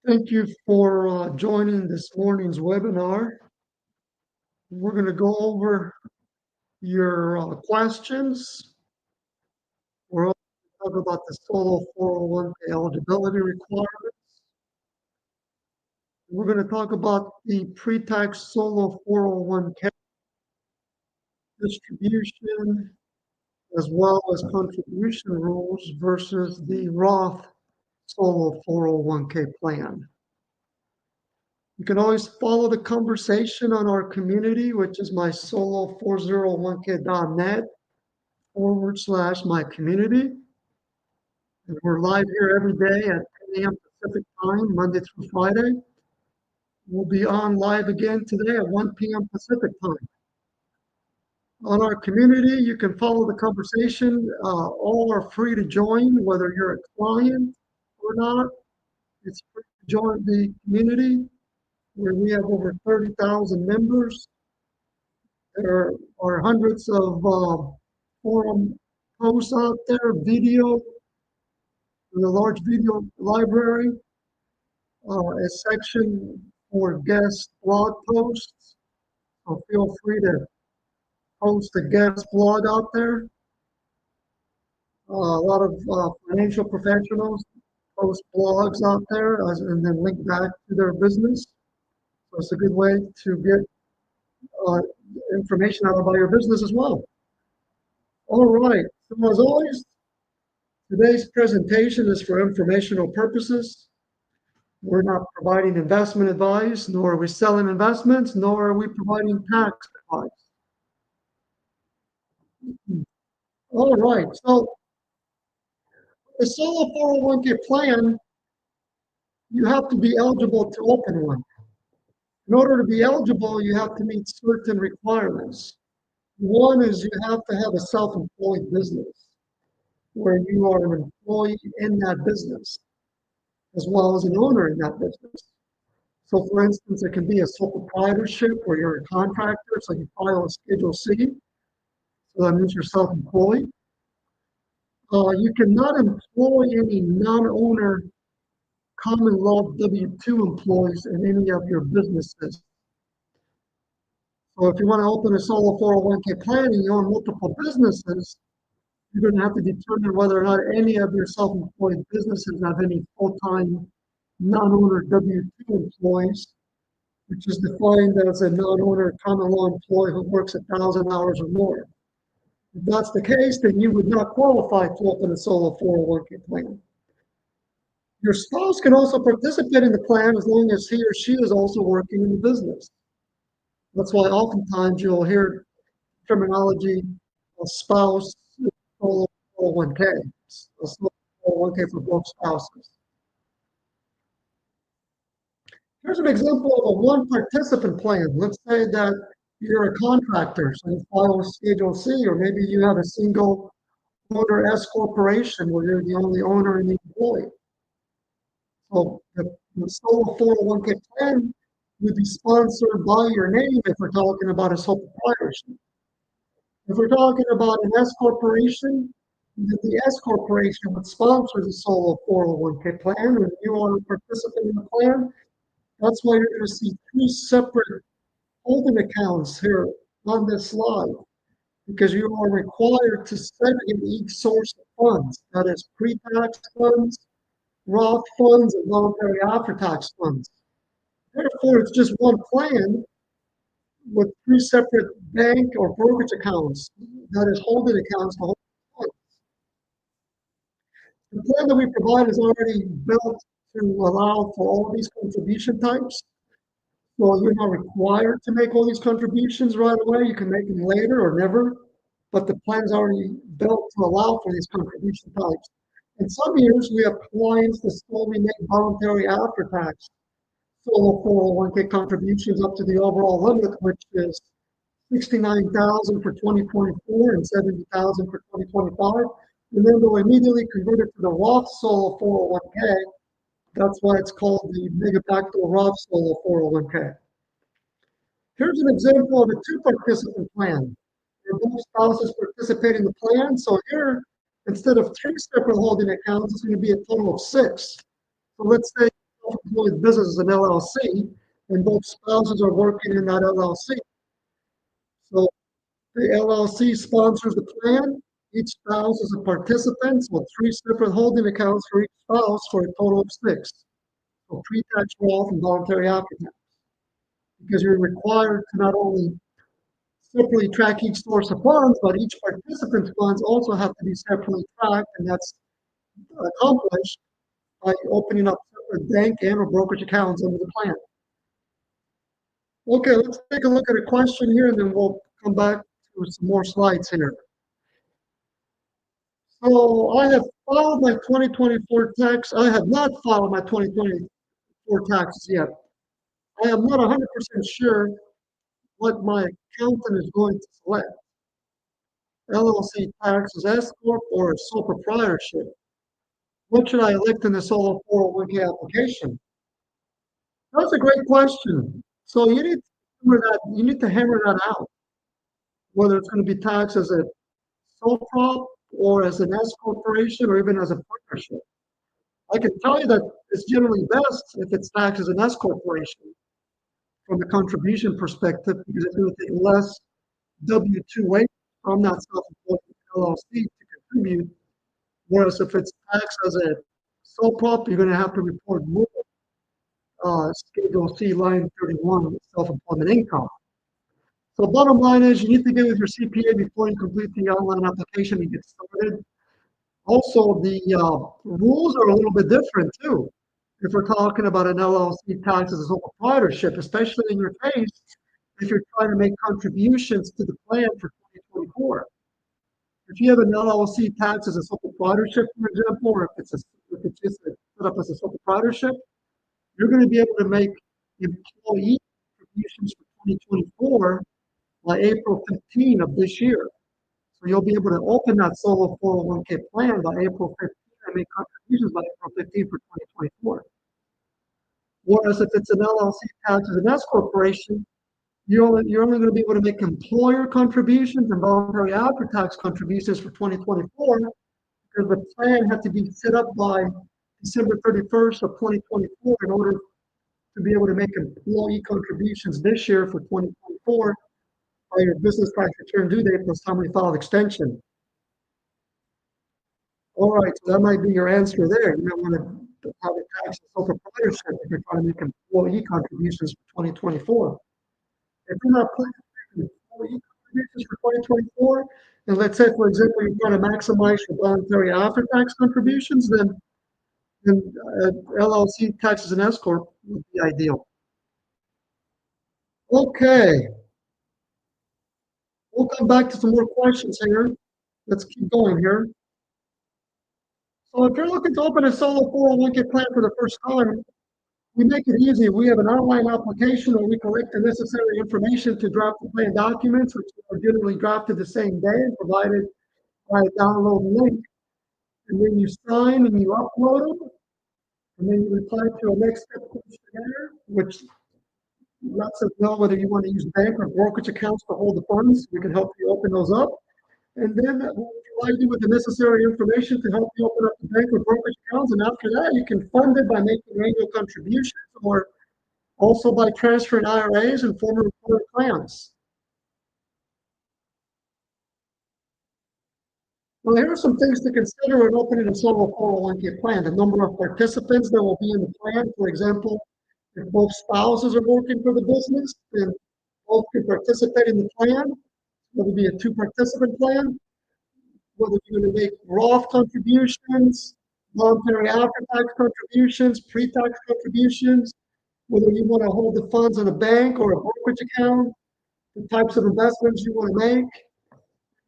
Thank you for joining this morning's webinar. We're going to go over your questions. We're also going to talk about the solo 401k eligibility requirements. We're going to talk about the pre-tax solo 401k distribution as well as contribution rules versus the Roth solo 401k plan. You can always follow the conversation on our community, which is my solo401k.net/my community. And we're live here every day at 10 a.m. Pacific time, Monday through Friday. We'll be on live again today at 1 p.m. Pacific time. On our community, you can follow the conversation. All are free to join, whether you're a client or not. It's free to join the community, where we have over 30,000 members. There are hundreds of forum posts out there, video, with a large video library, a section for guest blog posts. So feel free to post a guest blog out there. A lot of financial professionals post blogs out there and then link back to their business. So it's a good way to get information out about your business as well. All right, so as always, today's presentation is for informational purposes. We're not providing investment advice, nor are we selling investments, nor are we providing tax advice. All right, so the solo 401k plan, you have to be eligible to open one. In order to be eligible, you have to meet certain requirements. One is you have to have a self-employed business where you are an employee in that business as well as an owner in that business. So for instance, it can be a sole proprietorship where you're a contractor, so you file a Schedule C. So that means you're self-employed. You cannot employ any non-owner common law W-2 employees in any of your businesses. So if you want to open a solo 401k plan and you own multiple businesses, you're going to have to determine whether or not any of your self-employed businesses have any full-time non-owner W-2 employees, which is defined as a non-owner common law employee who works 1,000 hours or more. If that's the case, then you would not qualify to open a solo 401k plan. Your spouse can also participate in the plan as long as he or she is also working in the business. That's why oftentimes you'll hear terminology of spouse solo 401k, a solo 401k for both spouses. Here's an example of a one participant plan. Let's say that you're a contractor, so you file a Schedule C, or maybe you have a single owner S corporation where you're the only owner and the employee. So the solo 401k plan would be sponsored by your name if we're talking about a sole proprietorship. If we're talking about an S corporation, then the S corporation would sponsor the solo 401k plan, and you want to participate in the plan. That's why you're going to see two separate holding accounts here on this slide, because you are required to segregate each source of funds. That is pre-tax funds, Roth funds, and voluntary after-tax funds. Therefore, it's just one plan with three separate bank or brokerage accounts, that is holding accounts to hold funds. The plan that we provide is already built to allow for all these contribution types. So you're not required to make all these contributions right away. You can make them later or never, but the plan is already built to allow for these contribution types. In some years, we have clients that solely make voluntary after-tax solo 401k contributions up to the overall limit, which is $69,000 for 2024 and $70,000 for 2025. And then they'll immediately convert it to the Roth solo 401k. That's why it's called the Mega Backdoor Roth solo 401k. Here's an example of a two-participant plan, where both spouses participate in the plan. So here, instead of three separate holding accounts, it's going to be a total of six. So let's say self-employed business is an LLC, and both spouses are working in that LLC. So the LLC sponsors the plan. Each spouse is a participant with three separate holding accounts for each spouse for a total of six. So pre-tax Roth and voluntary after-tax. Because you're required to not only separately track each source of funds, but each participant's funds also have to be separately tracked, and that's accomplished by opening up separate bank and or brokerage accounts under the plan. Okay, let's take a look at a question here, and then we'll come back to some more slides here. So I have filed my 2024 tax. I have not filed my 2024 taxes yet. I am not 100% sure what my accountant is going to select. LLC taxes, S Corp, or sole proprietorship. What should I elect in the solo 401k application? That's a great question. So you need to hammer that out, whether it's going to be taxed as a sole prop or as an S corporation or even as a partnership. I can tell you that it's generally best if it's taxed as an S corporation from the contribution perspective because it's going to take less W-2 weight from that self-employed LLC to contribute. Whereas if it's taxed as a sole prop, you're going to have to report more. Schedule C, line 31, self-employment income. So bottom line is you need to get with your CPA before you complete the online application and get started. Also, the rules are a little bit different too. If we're talking about an LLC tax as a sole proprietorship, especially in your case, if you're trying to make contributions to the plan for 2024. If you have an LLC tax as a sole proprietorship, for example, or if it's just set up as a sole proprietorship, you're going to be able to make employee contributions for 2024 by April 15 of this year. So you'll be able to open that solo 401k plan by April 15 and make contributions by April 15 for 2024. Whereas if it's an LLC tax as an S corporation, you're only going to be able to make employer contributions and voluntary after-tax contributions for 2024 because the plan had to be set up by December 31st of 2024 in order to be able to make employee contributions this year for 2024 by your business tax return due date plus timely filed extension. All right, so that might be your answer there. You might want to have a tax sole proprietorship if you're trying to make employee contributions for 2024. If you're not planning to make employee contributions for 2024, and let's say, for example, you're trying to maximize your voluntary after-tax contributions, then LLC taxes and S corp would be ideal. Okay, we'll come back to some more questions here. Let's keep going here. So if you're looking to open a solo 401k plan for the first time, we make it easy. We have an online application where we collect the necessary information to draft the plan documents, which are generally drafted the same day and provided by a download link. And then you sign and you upload them. And then you reply to a next step questionnaire, which lets us know whether you want to use bank or brokerage accounts to hold the funds. We can help you open those up. And then we'll provide you with the necessary information to help you open up the bank or brokerage accounts. And after that, you can fund it by making annual contributions or also by transferring IRAs and former employer plans. Well, here are some things to consider when opening a solo 401k plan. The number of participants that will be in the plan. For example, if both spouses are working for the business, then both can participate in the plan. It will be a two-participant plan. Whether you're going to make Roth contributions, voluntary after-tax contributions, pre-tax contributions, whether you want to hold the funds in a bank or a brokerage account, the types of investments you want to make,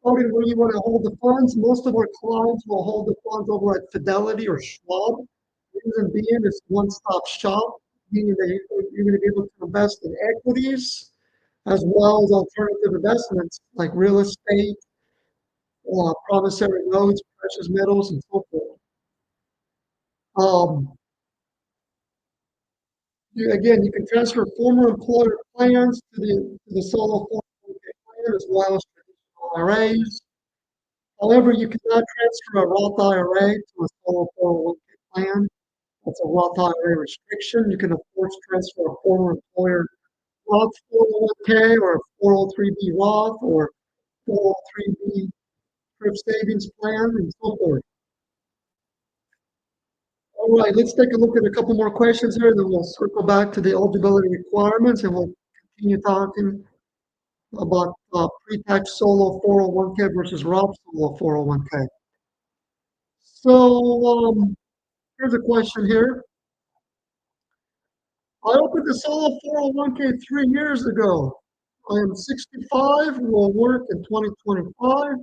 voting where you want to hold the funds. Most of our clients will hold the funds over at Fidelity or Schwab. The reason being is one-stop shop, meaning that you're going to be able to invest in equities as well as alternative investments like real estate, promissory notes, precious metals, and so forth. Again, you can transfer former employer plans to the solo 401k plan as well as traditional IRAs. However, you cannot transfer a Roth IRA to a solo 401k plan. That's a Roth IRA restriction. You can, of course, transfer a former employer Roth 401k or a 403b Roth or 403b thrift savings plan and so forth. All right, let's take a look at a couple more questions here, then we'll circle back to the eligibility requirements and we'll continue talking about pre-tax solo 401k versus Roth solo 401k. So here's a question here. I opened a solo 401k 3 years ago. I am 65, will work in 2025,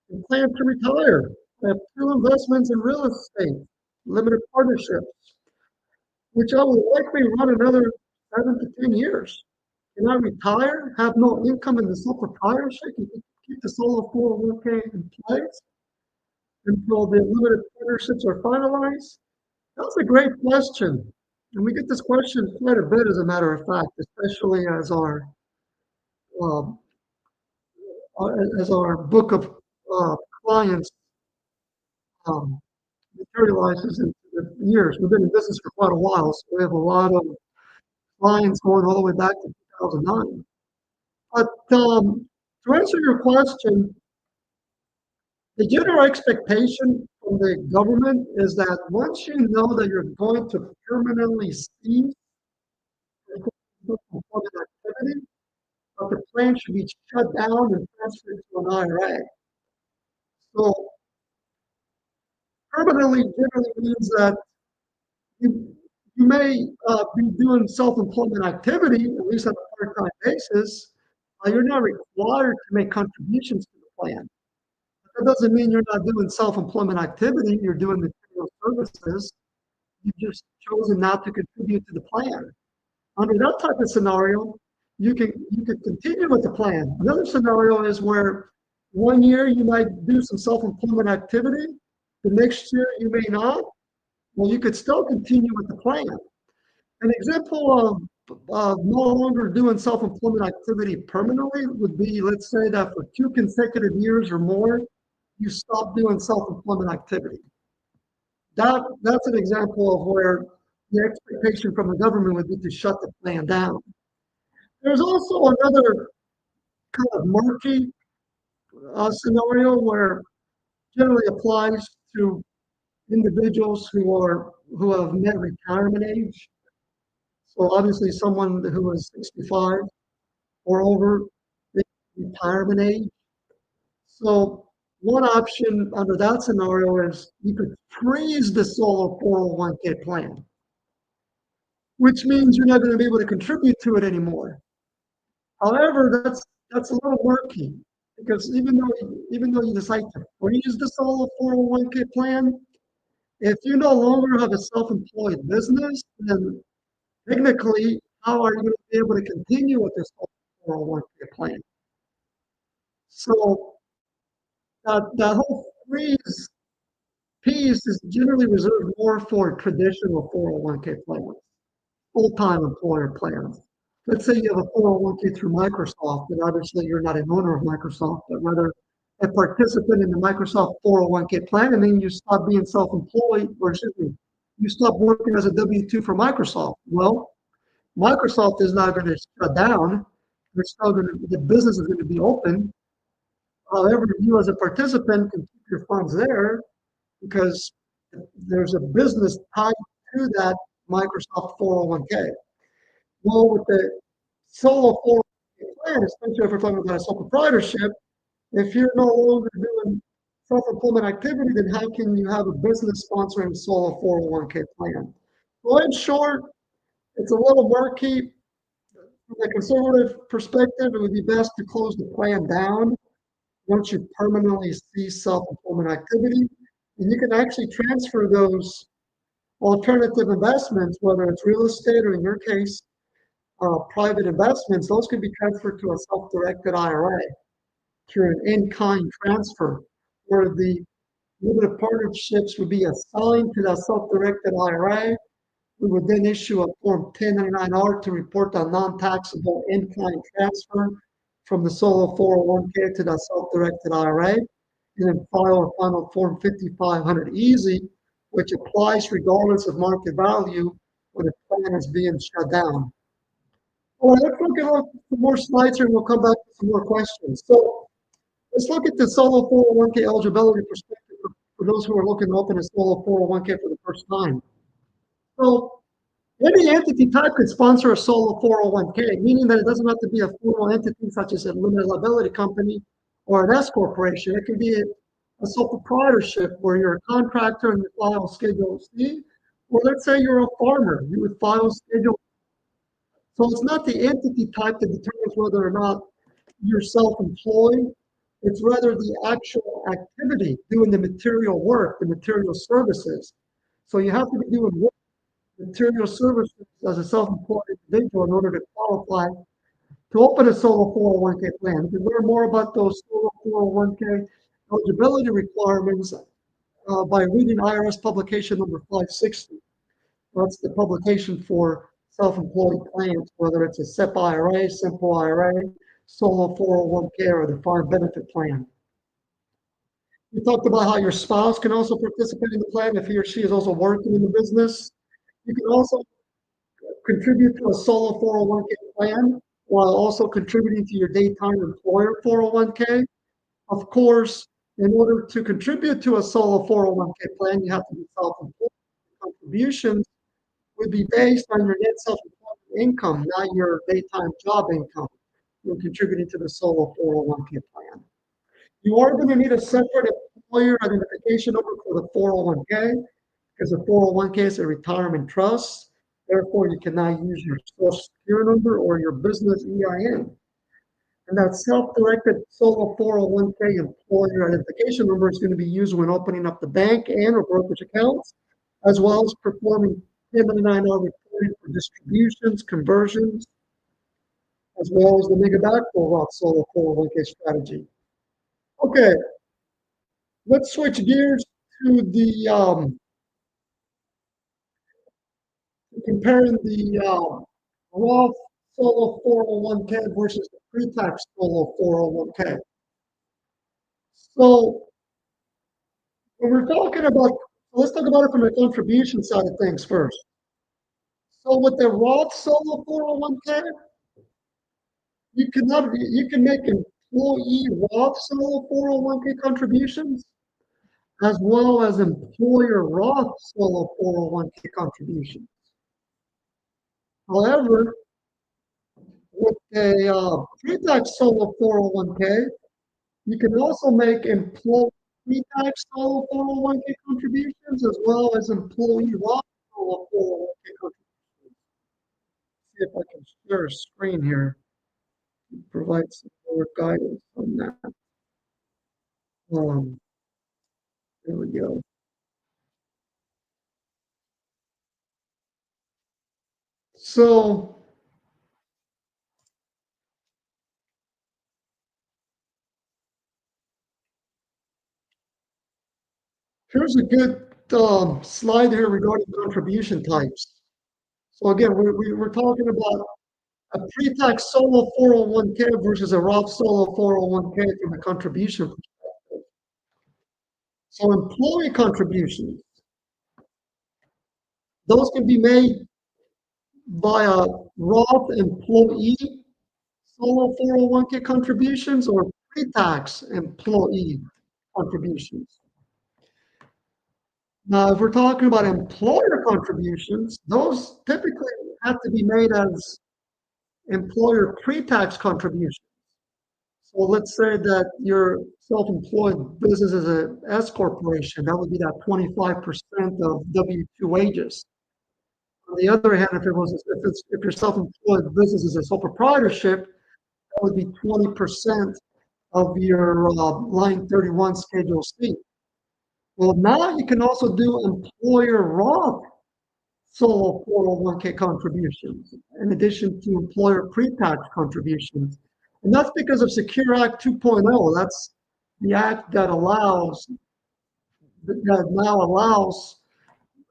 and plan to retire. I have 2 investments in real estate, limited partnerships, which I will likely run another 7 to 10 years. Can I retire, have no income in the sole proprietorship, and keep the solo 401k in place until the limited partnerships are finalized? That's a great question. And we get this question quite a bit, as a matter of fact, especially um, as our book of clients um, materializes into the years. We've been in business for quite a while, so we have a lot of clients going all the way back to 2009. But to answer your question, the general expectation from the government is that once you know that you're going to permanently cease employment activity, that the plan should be shut down and transferred to an IRA. So permanently generally means that you may be doing self-employment activity, at least on a part-time basis. You're not required to make contributions to the plan. That doesn't mean you're not doing self-employment activity. You're doing material services. You've just chosen not to contribute to the plan. Under that type of scenario, you could continue with the plan. Another scenario is where 1 year you might do some self-employment activity. The next year you may not. Well, you could still continue with the plan. An example of no longer doing self-employment activity permanently would be, let's say that for 2 consecutive years or more, you stop doing self-employment activity. That's an example of where the expectation from the government would be to shut the plan down. There's also another kind of murky scenario where generally applies to individuals who have met retirement age. So obviously someone who is 65 or over retirement age. So one option under that scenario is you could freeze the solo 401k plan, which means you're not going to be able to contribute to it anymore. However, that's a little murky because even though you decide to freeze the solo 401k plan, if you no longer have a self-employed business, then technically, how are you going to be able to continue with this 401k plan? So that whole freeze piece is generally reserved more for traditional 401k plans, full-time employer plans. Let's say you have a 401k through Microsoft, and obviously you're not an owner of Microsoft, but rather a participant in the Microsoft 401k plan, and then you stop being self-employed, or excuse me, you stop working as a W-2 for Microsoft. Well, Microsoft is not going to shut down. The business is going to be open. However, you as a participant can keep your funds there because there's a business tied to that Microsoft 401k. Well, with the solo 401k plan, especially if we're talking about a sole proprietorship, if you're no longer doing self-employment activity, then how can you have a business sponsoring solo 401k plan? Well, in short, it's a little murky. From a conservative perspective, it would be best to close the plan down once you permanently cease self-employment activity. And you can actually transfer those alternative investments, whether it's real estate or in your case, private investments, those can be transferred to a self-directed IRA through an in-kind transfer, where the limited partnerships would be assigned to that self-directed IRA. We would then issue a Form 1099-R to report on non-taxable in-kind transfer from the solo 401k to that self-directed IRA, and then file a final Form 5500 easy which applies regardless of market value when a plan is being shut down. All right, let's look at some more slides here and we'll come back to some more questions. So let's look at the solo 401k eligibility perspective for those who are looking to open a solo 401k for the first time. So any entity type could sponsor a solo 401k, meaning that it doesn't have to be a formal entity such as a limited liability company or an S corporation. It can be a sole proprietorship where you're a contractor and you file Schedule C, or let's say you're a farmer, you would file Schedule. So it's not the entity type that determines whether or not you're self-employed. It's rather the actual activity, doing the material work, the material services. So you have to be doing work, material services as a self-employed individual in order to qualify to open a solo 401k plan. You can learn more about those solo 401k eligibility requirements by reading IRS publication number 560. That's the publication for self-employed plans, whether it's a SEP IRA, simple IRA, solo 401k, or the defined benefit plan. We talked about how your spouse can also participate in the plan if he or she is also working in the business. You can also contribute to a solo 401k plan while also contributing to your daytime employer 401k. Of course, in order to contribute to a solo 401k plan, you have to be self-employed. Contributions would be based on your net self-employment income, not your daytime job income. You're contributing to the solo 401k plan. You are going to need a separate employer identification number for the 401k because the 401k is a retirement trust. Therefore, you cannot use your social security number or your business EIN. And that self-directed solo 401k employer identification number is going to be used when opening up the bank and or brokerage accounts, as well as performing 1099-R reporting for distributions, conversions, as well as the mega backdoor Roth solo 401k strategy. Okay, let's switch gears to the comparing the Roth solo 401k versus the pre-tax solo 401k. So when we're talking about, let's talk about it from the contribution side of things first. So with the Roth solo 401k, you can make employee Roth solo 401k contributions as well as employer Roth solo 401k contributions. However, with a pre-tax solo 401k, you can also make employee pre-tax solo 401k contributions as well as employee Roth solo 401k contributions. See if I can share a screen here and provide some more guidance on that. There we go. So here's a good slide here regarding contribution types. So again, we're talking about a pre-tax solo 401k versus a Roth solo 401k from a contribution perspective. So employee contributions, those can be made by a Roth employee solo 401k contributions or pre-tax employee contributions. Now, if we're talking about employer contributions, those typically have to be made as employer pre-tax contributions. So let's say that your self-employed business is a S corporation, that would be that 25% of W-2 wages. On the other hand, if your self-employed business is a sole proprietorship, that would be 20% of your line 31 Schedule C. Well, now you can also do employer Roth solo 401k contributions, in addition to employer pre-tax contributions. And that's because of Secure Act 2.0. That's the act that now allows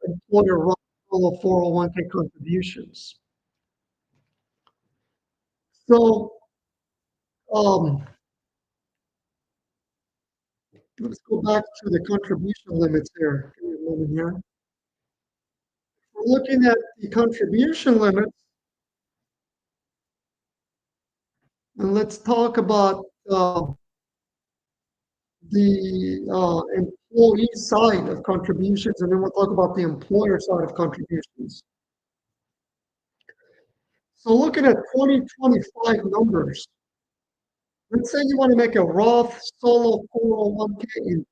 employer Roth solo 401k contributions. So let's go back to the contribution limits here. Give me moment here. We're looking at the contribution limits, and let's talk about the employee side of contributions, and then we'll talk about the employer side of contributions. So looking at 2025 numbers, let's say you want to make a Roth solo 401k employee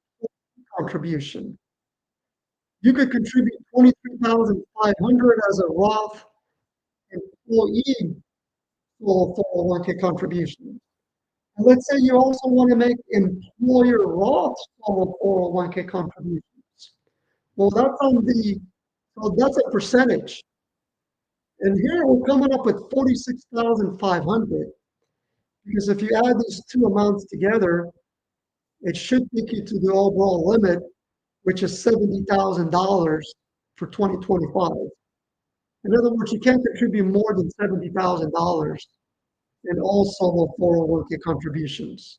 contribution. You could contribute 23,500 as a Roth employee solo 401k contribution. And let's say you also want to make employer Roth solo 401k contributions. Well, that's a percentage. And here we're coming up with 46,500 because if you add these two amounts together, it should take you to the overall limit, which is $70,000 for 2025. In other words, you can't contribute more than $70,000 in all solo 401k contributions.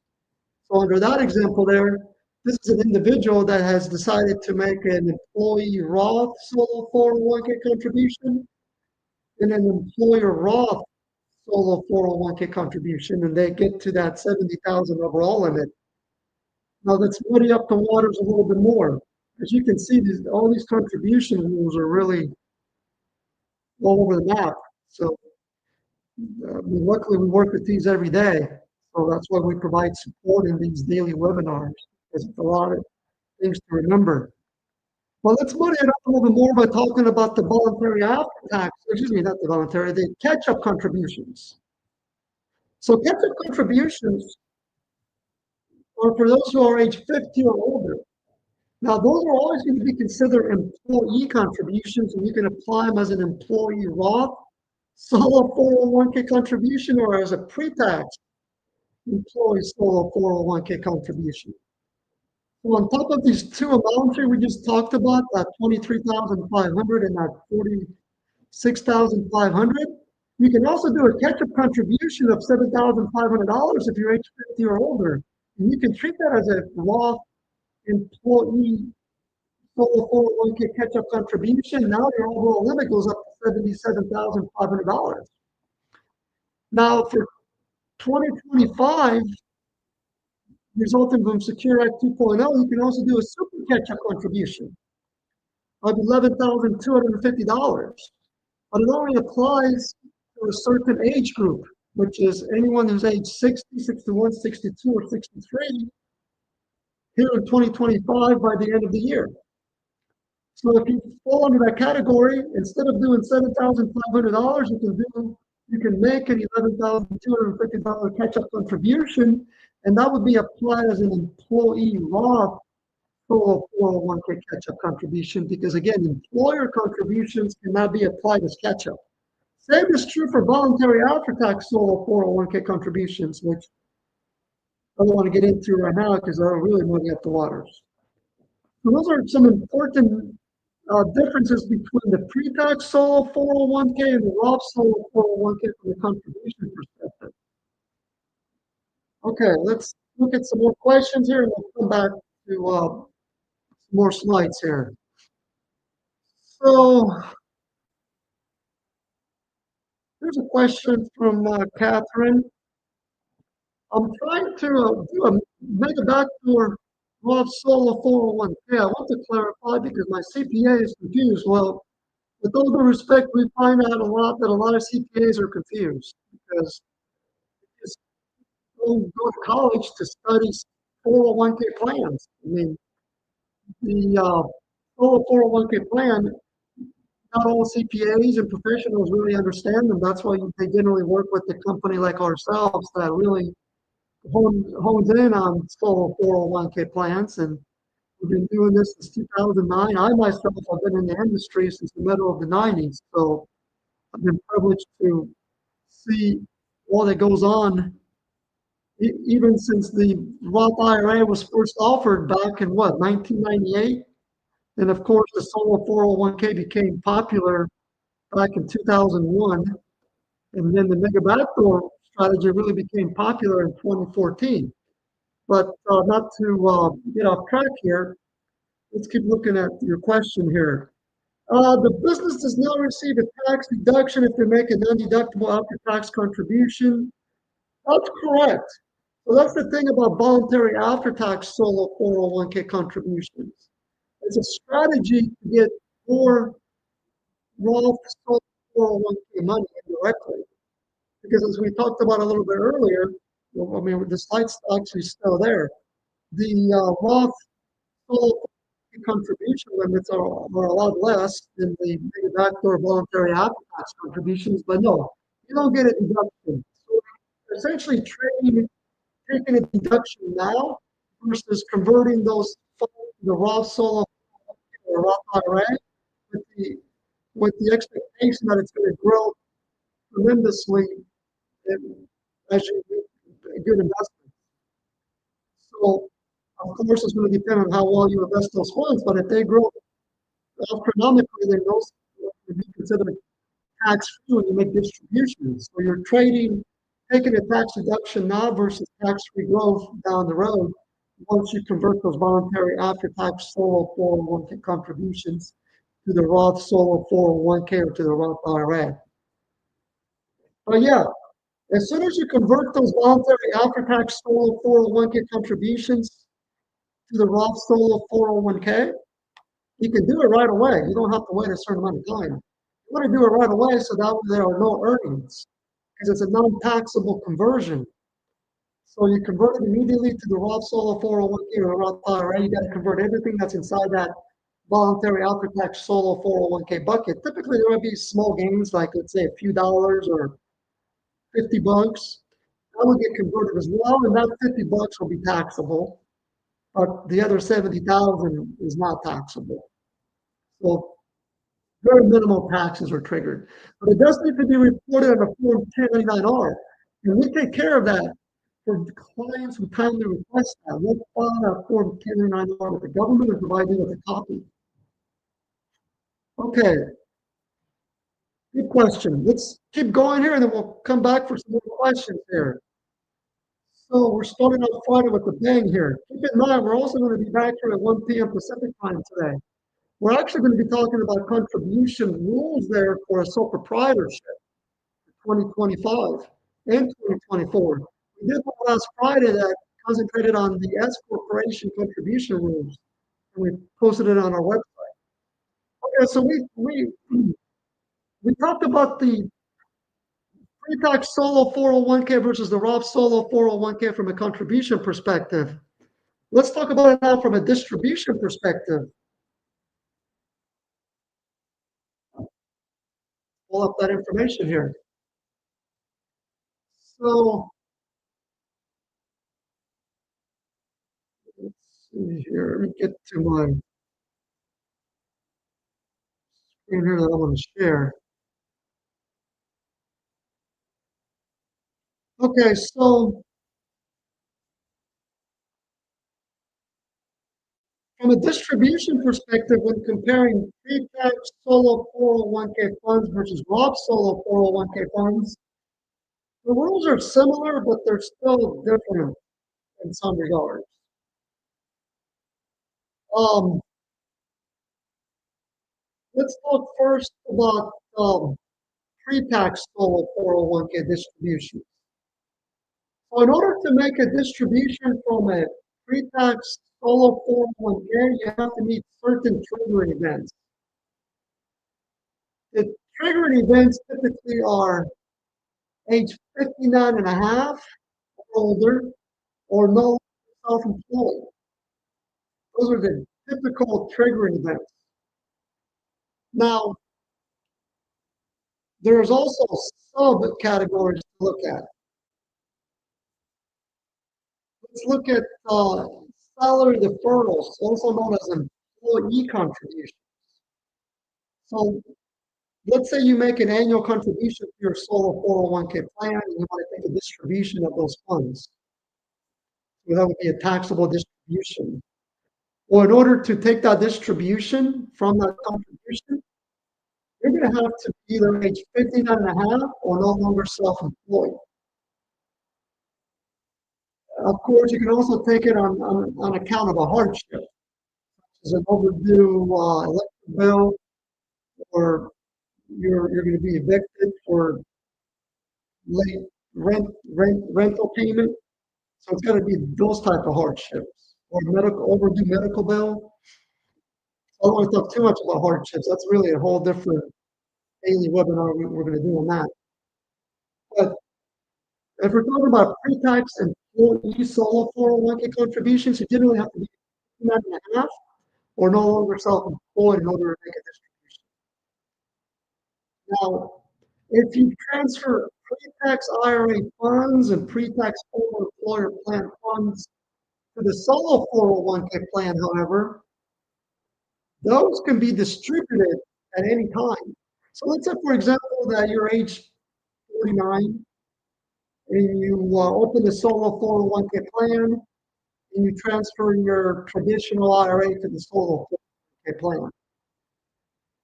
So under that example there, this is an individual that has decided to make an employee Roth solo 401k contribution and an employer Roth solo 401k contribution, and they get to that 70,000 overall limit. Now let's muddy up the waters a little bit more. As you can see, all these contribution rules are really all over the map. So luckily we work with these every day. So that's why we provide support in these daily webinars. There's a lot of things to remember. Well, let's muddy it up a little bit more by talking about the voluntary after tax, not the voluntary, the catch-up contributions. So catch-up contributions are for those who are age 50 or older. Now, those are always going to be considered employee contributions, and you can apply them as an employee Roth solo 401k contribution or as a pre-tax employee solo 401k contribution. So on top of these two amounts here we just talked about, that 23,500 and that 46,500, you can also do a catch-up contribution of $7,500 if you're age 50 or older. And you can treat that as a Roth employee solo 401k catch-up contribution. Now your overall limit goes up to $77,500. Now for 2025, resulting from Secure Act 2.0, you can also do a super catch-up contribution of $11,250. But it only applies to a certain age group, which is anyone who's age 60, 61, 62, or 63 here in 2025 by the end of the year. So if you fall under that category, instead of doing $7,500, you can make an $11,250 catch-up contribution, and that would be applied as an employee Roth solo 401k catch-up contribution, because again, employer contributions cannot be applied as catch-up. Same is true for voluntary after-tax solo 401k contributions, which I don't want to get into right now because they're really muddy up the waters. So those are some important differences between the pre-tax solo 401k and the Roth solo 401k from the contribution perspective. Okay, let's look at some more questions here and we'll come back to some more slides here. So here's a question from Catherine. I'm trying to make a backdoor Roth solo 401k. I want to clarify because my CPA is confused. Well, with all due respect, we find out a lot of CPAs are confused because they just go to college to study 401k plans. I mean, the solo 401k plan, not all CPAs and professionals really understand them. That's why they generally work with a company like ourselves that really hones in on solo 401k plans. And we've been doing this since 2009. I myself have been in the industry since the middle of the 90s. So I've been privileged to see all that goes on, even since the Roth IRA was first offered back in 1998? And of course, the solo 401k became popular back in 2001. And then the mega backdoor strategy really became popular in 2014. But not to get off track here, let's keep looking at your question here. The business does not receive a tax deduction if they make a non-deductible after-tax contribution. That's correct. So that's the thing about voluntary after-tax solo 401k contributions. It's a strategy to get more Roth solo 401k money indirectly. Because as we talked about a little bit earlier, I mean, the slide's actually still there. The Roth solo contribution limits are a lot less than the backdoor voluntary after-tax contributions, but no, you don't get a deduction. So essentially taking a deduction now versus converting those funds to the Roth solo or Roth IRA with the expectation that it's going to grow tremendously as you make a good investment. So of course it's going to depend on how well you invest those funds, but if they grow astronomically, then those would be considered tax-free when you make distributions. So you're taking a tax deduction now versus tax-free growth down the road once you convert those voluntary after-tax solo 401k contributions to the Roth solo 401k or to the Roth IRA. But yeah, as soon as you convert those voluntary after-tax solo 401k contributions to the Roth solo 401k, you can do it right away. You don't have to wait a certain amount of time. You want to do it right away so that there are no earnings because it's a non-taxable conversion. So you convert it immediately to the Roth solo 401k or the Roth IRA. You got to convert everything that's inside that voluntary after-tax solo 401k bucket. Typically, there might be small gains, like let's say a few dollars or $50. That will get converted as well, and that $50 will be taxable, but the other 70,000 is not taxable. So very minimal taxes are triggered. But it does need to be reported on a Form 1099-R, and we take care of that for clients who kindly request that. We'll file a Form 1099-R with the government and provide you with a copy. Okay, good question. Let's keep going here, and then we'll come back for some more questions here. So we're starting out Friday with a bang here. Keep in mind, we're also going to be back here at 1 p.m. Pacific time today. We're actually going to be talking about contribution rules there for a sole proprietorship for 2025 and 2024. We did one last Friday that concentrated on the S corporation contribution rules, and we posted it on our website. Okay, so we talked about the pre-tax solo 401k versus the Roth solo 401k from a contribution perspective. Let's talk about it now from a distribution perspective. Pull up that information here. So let's see here. Let me get to my screen here that I want to share. Okay, so from a distribution perspective, when comparing pre-tax solo 401k funds versus Roth solo 401k funds, the rules are similar, but they're still different in some regards. Let's talk first about pre-tax solo 401k distribution. So in order to make a distribution from a pre-tax solo 401k, you have to meet certain triggering events. The triggering events typically are age 59 and a half or older, or no self-employed. Those are the typical triggering events. Now, there's also subcategories to look at. Let's look at salary deferrals, also known as employee contributions. So let's say you make an annual contribution to your solo 401k plan and you want to take a distribution of those funds. So that would be a taxable distribution. Well, in order to take that distribution from that contribution, you're going to have to be either age 59 and a half or no longer self-employed. Of course, you can also take it on account of a hardship, is an overdue electric bill, or you're going to be evicted for late rental payment. So it's got to be those type of hardships, or overdue medical bill. I don't want to talk too much about hardships. That's really a whole different daily webinar we're going to do on that. But if we're talking about pre-tax employee solo 401k contributions, you generally have to be 9.5 or no longer self-employed in order to make a distribution. Now, if you transfer pre-tax IRA funds and pre-tax former employer plan funds to the solo 401k plan, however, those can be distributed at any time. So let's say, for example, that you're age 49 and you open the solo 401k plan and you transfer your traditional IRA to the solo 401k plan.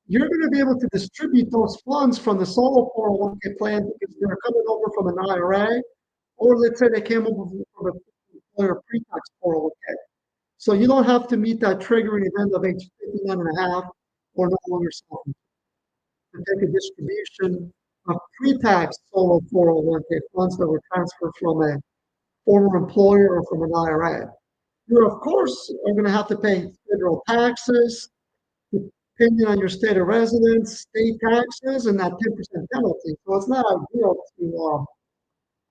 You're going to be able to distribute those funds from the solo 401k plan because they're coming over from an IRA, or let's say they came over from an employer pre-tax 401k. So you don't have to meet that triggering event of age 59 and a half or no longer self to take a distribution of pre-tax solo 401k funds that were transferred from a former employer or from an IRA. You, of course, are going to have to pay federal taxes, depending on your state of residence, state taxes, and that 10% penalty. So it's not ideal to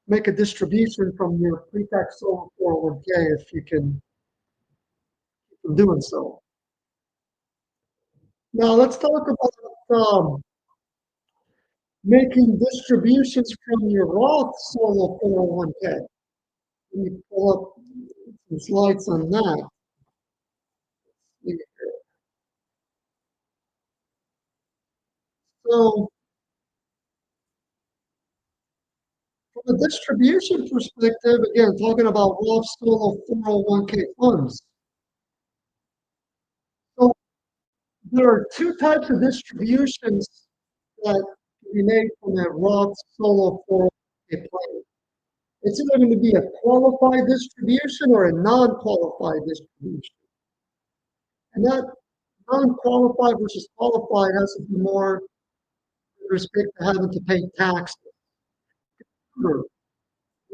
make a distribution from your pre-tax solo 401k if you can keep from doing so. Now let's talk about making distributions from your Roth solo 401k. Let me pull up some slides on that. So from a distribution perspective, again, talking about Roth solo 401k funds. So there are two types of distributions that can be made from a Roth solo 401k plan. It's either going to be a qualified distribution or a non-qualified distribution. And that non-qualified versus qualified has to be more with respect to having to pay taxes.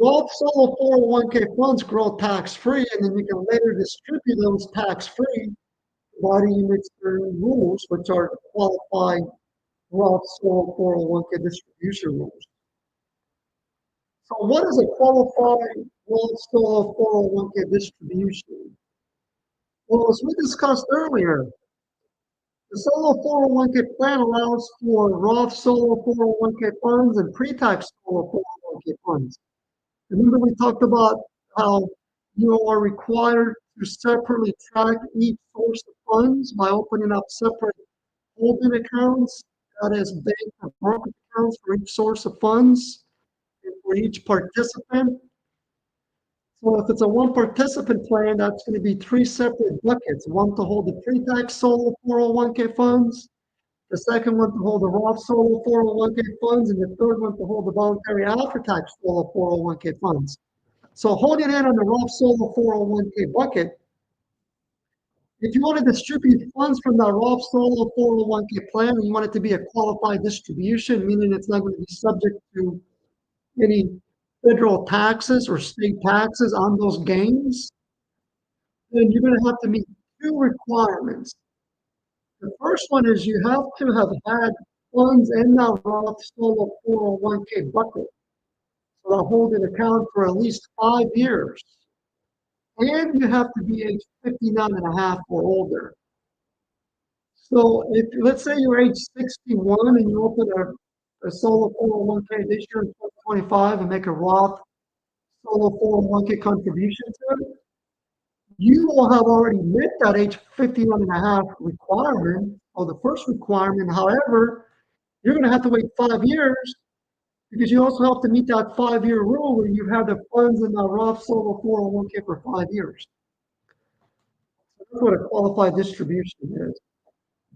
Roth solo 401k funds grow tax-free, and then you can later distribute those tax-free, providing you meet certain rules, which are qualified Roth solo 401k distribution rules. So what is a qualified Roth solo 401k distribution? Well, as we discussed earlier, the solo 401k plan allows for Roth solo 401k funds and pre-tax solo 401k funds. Remember we talked about how you are required to separately track each source of funds by opening up separate holding accounts, that is bank or brokerage accounts for each source of funds and for each participant. So if it's a one participant plan, that's going to be three separate buckets. One to hold the pre-tax solo 401k funds, the second one to hold the Roth solo 401k funds, and the third one to hold the voluntary after-tax solo 401k funds. So holding in on the Roth solo 401k bucket, if you want to distribute funds from that Roth solo 401k plan and you want it to be a qualified distribution, meaning it's not going to be subject to any federal taxes or state taxes on those gains, then you're going to have to meet two requirements. The first one is you have to have had funds in that Roth solo 401k bucket, so they'll hold an account for at least 5 years. And you have to be age 59 and a half or older. So if let's say you're age 61 and you open a solo 401k this year in 2025 and make a Roth solo 401k contribution to it, you will have already met that age 51 and a half requirement, or the first requirement. However, you're going to have to wait 5 years because you also have to meet that 5-year rule where you have the funds in the Roth solo 401k for 5 years. So that's what a qualified distribution is.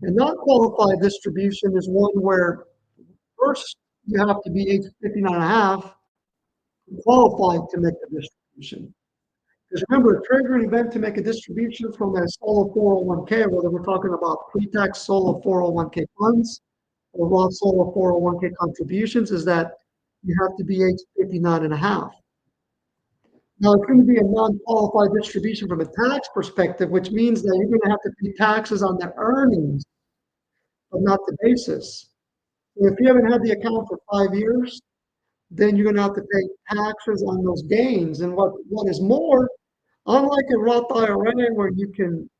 A non-qualified distribution is one where first you have to be age 59 and a half qualified to make the distribution. Because remember, a triggering event to make a distribution from a solo 401k, whether we're talking about pre-tax solo 401k funds or Roth solo 401k contributions, is that you have to be age 59 and a half. Now, it's going to be a non-qualified distribution from a tax perspective, which means that you're going to have to pay taxes on the earnings, but not the basis. So if you haven't had the account for 5 years, then you're going to have to pay taxes on those gains. And what is more, unlike a Roth IRA where you can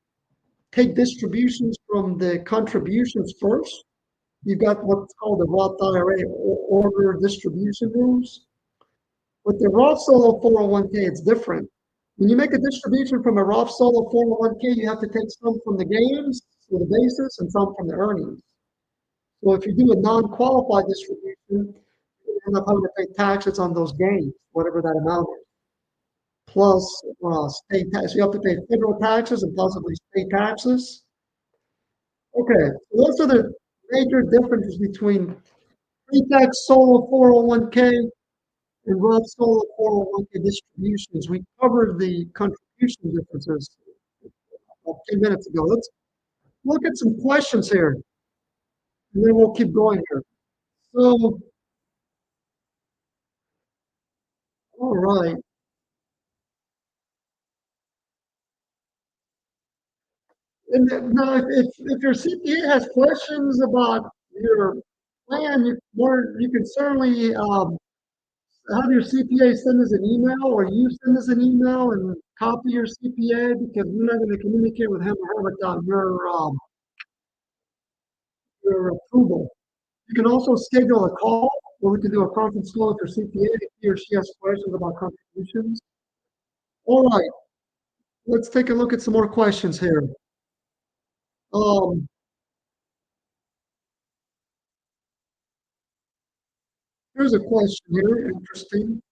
take distributions from the contributions first, you've got what's called the Roth IRA order distribution rules. With the Roth Solo 401k, it's different. When you make a distribution from a Roth Solo 401k, you have to take some from the gains, so the basis, and some from the earnings. So if you do a non-qualified distribution, you end up having to pay taxes on those gains, whatever that amount is. Plus state tax. You have to pay federal taxes and possibly state taxes. Okay, so those are the major differences between pre-tax solo 401k and Roth solo 401k distributions. We covered the contribution differences about 10 minutes ago. Let's look at some questions here, and then we'll keep going here. So, all right. And now, if your CPA has questions about your plan, you can certainly have your CPA send us an email, or you send us an email and copy your CPA, because we're not going to communicate with him or her without your approval. You can also schedule a call where we can do a conference call with your CPA if he or she has questions about contributions. All right, let's take a look at some more questions here. Here's a question here, interesting.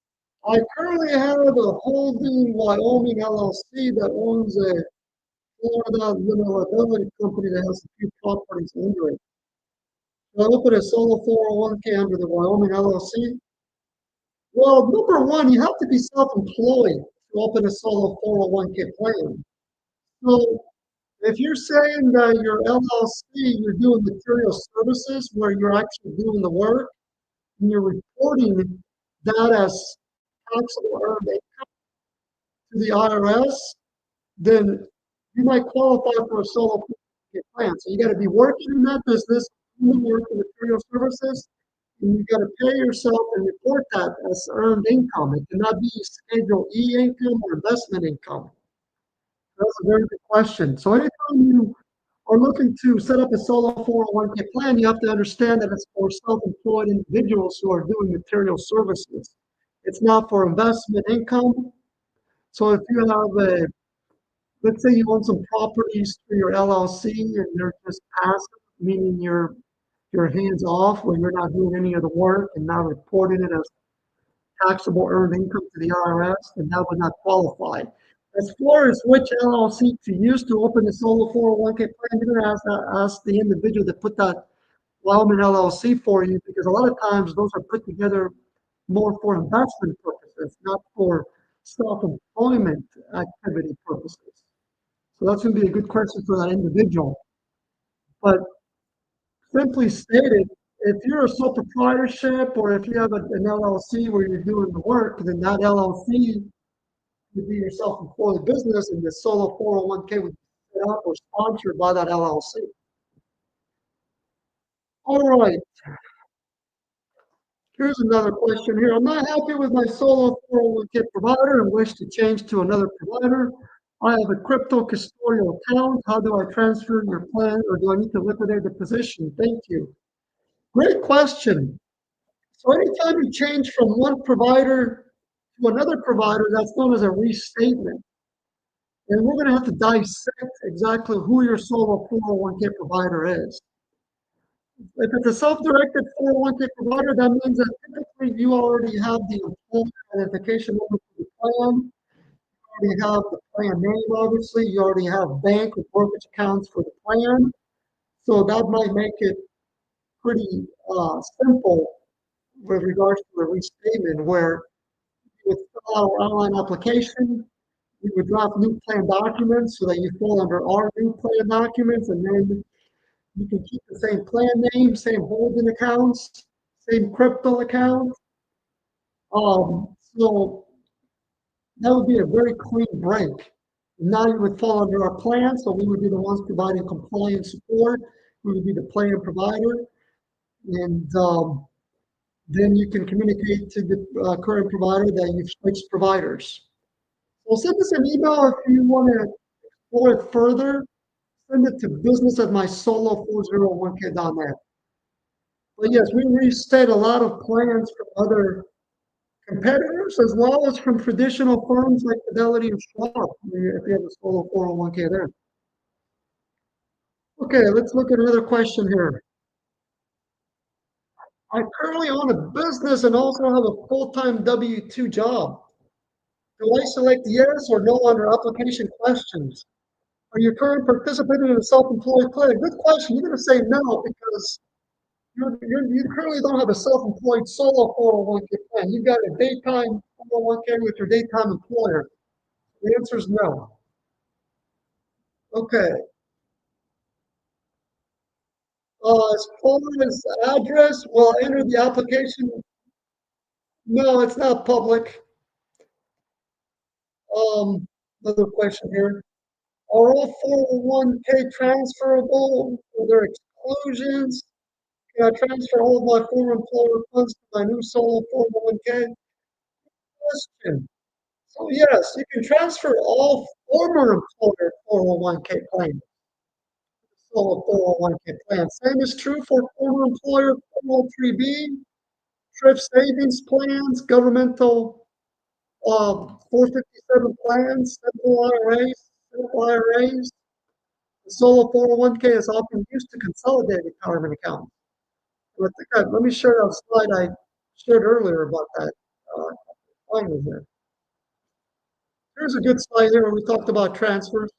I currently have a holding Wyoming LLC that owns a Florida limited liability company that has a few properties under it. Should I open a solo 401k under the Wyoming LLC? Well, number one, you have to be self-employed to open a solo 401k plan. So if you're saying that your LLC, you're doing material services where you're actually doing the work and you're reporting that as taxable earned income to the IRS, then you might qualify for a solo plan. So you got to be working in that business, doing work in material services, and you got to pay yourself and report that as earned income. It cannot be Schedule E income or investment income. That's a very good question. So anytime you are looking to set up a solo 401k plan, you have to understand that it's for self-employed individuals who are doing material services. It's not for investment income. So if you have let's say you own some properties through your LLC and they're just passive, meaning you're hands off, where you're not doing any of the work and not reporting it as taxable earned income to the IRS, then that would not qualify. As far as which LLC to use to open a solo 401k plan, you're going to ask the individual to put that Wyoming LLC for you, because a lot of times those are put together more for investment purposes, not for self-employment activity purposes. So that's going to be a good question for that individual. But simply stated, if you're a sole proprietorship or if you have an LLC where you're doing the work, then that LLC would be your self-employed business, and the solo 401k would be set up or sponsored by that LLC. All right. Here's another question here. I'm not happy with my solo 401k provider and wish to change to another provider. I have a crypto custodial account. How do I transfer your plan, or do I need to liquidate the position? Thank you. Great question. So anytime you change from one provider to another provider, that's known as a restatement. And we're going to have to dissect exactly who your solo 401k provider is. If it's a self-directed 401k provider, that means that typically you already have the employee identification number for the plan. You already have the plan name, obviously. You already have bank or brokerage accounts for the plan. So that might make it pretty simple with regards to a restatement, where you would fill out an online application, We would draft new plan documents so that you fall under our new plan documents, and then you can keep the same plan name, same holding accounts, same crypto account. So that would be a very clean break. Now you would fall under our plan, so we would be the ones providing compliance support. We would be the plan provider, and then you can communicate to the current provider that you've switched providers. So send us an email if you want to explore it further. Send it to business@mysolo401k.net. But yes, we restate a lot of plans from other competitors as well as from traditional firms like Fidelity and Schwab, if you have a solo 401k there. Okay, let's look at another question here. I currently own a business and also have a full-time W-2 job. Do I select yes or no under application questions? Are you currently participating in a self-employed plan? Good question. You're going to say no because you currently don't have a self-employed solo 401k plan. You've got a daytime 401k with your daytime employer. The answer is no. Okay. As far as address, well, enter the application. No, it's not public. Another question here. Are all 401k transferable? Are there exclusions? Can I transfer all of my former employer funds to my new solo 401k? Question. So yes, you can transfer all former employer 401k plans. Solo 401k plan. Same is true for former employer 403b, thrift savings plans, governmental 457 plans, simple IRAs. The solo 401k is often used to consolidate retirement accounts. And let me share that slide I shared earlier about that. Finally here. Here's a good slide here where we talked about transfers.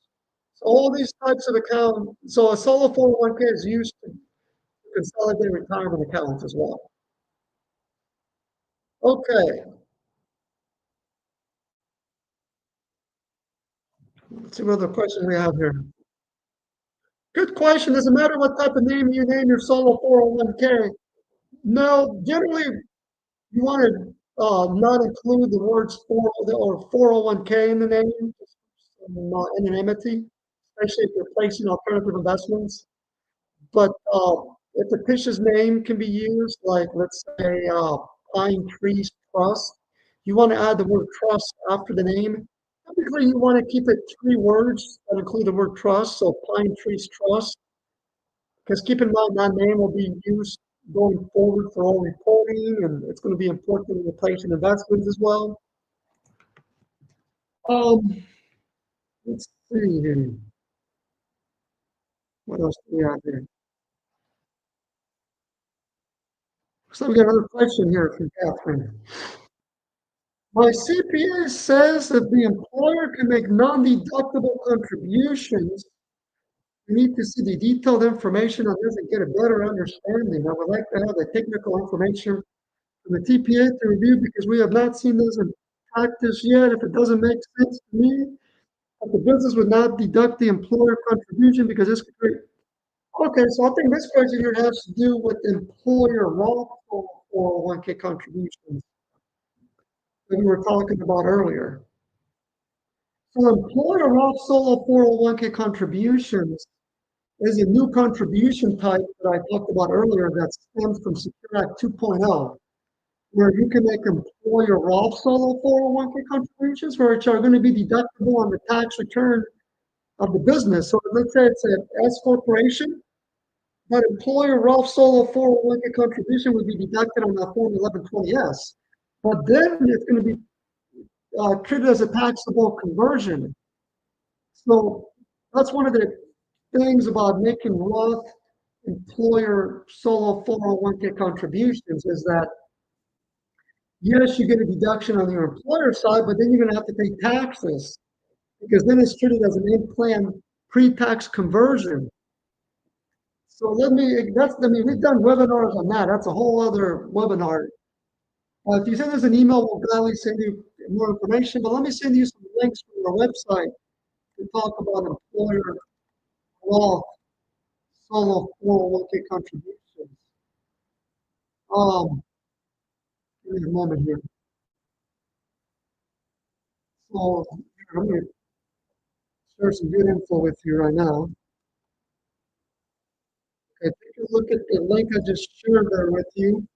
So all these types of accounts, so a solo 401k is used to consolidate retirement accounts as well. Okay. Let's see what other question we have here. Good question. Doesn't matter what type of name you name your solo 401k. No, generally you want to not include the words 401k in the name, anonymity, especially if you're placing alternative investments. But if the Fish's name can be used, like let's say Pine Trees Trust, you want to add the word trust after the name. Typically, you want to keep it 3 words that include the word trust, so Pine Trees Trust. Because keep in mind that name will be used going forward for all reporting, and it's going to be important in the placing investments as well. Let's see here. What else do we have here? So we got another question here from Catherine. My CPA says that the employer can make non-deductible contributions. We need to see the detailed information on this and get a better understanding. I would like to have the technical information from the TPA to review because we have not seen this in practice yet. If it doesn't make sense to me, that the business would not deduct the employer contribution because this could create. Okay, so I think this question here has to do with employer Roth 401k contributions that we were talking about earlier. So employer Roth solo 401k contributions is a new contribution type that I talked about earlier that stems from Secure Act 2.0, where you can make employer Roth solo 401k contributions, which are going to be deductible on the tax return of the business. So let's say it's an S corporation, that employer Roth solo 401k contribution would be deducted on that Form 1120S. But then it's going to be treated as a taxable conversion. So that's one of the things about making Roth employer solo 401k contributions is that, yes, you get a deduction on your employer side, but then you're going to have to pay taxes because then it's treated as an in-plan pre-tax conversion. So we've done webinars on that. That's a whole other webinar. If you send us an email, we'll gladly send you more information, but let me send you some links from our website to talk about employer Roth solo 401k contributions. Um, Give me a moment here. So I'm going to share some good info with you right now. Okay, take a look at the link I just shared there with you.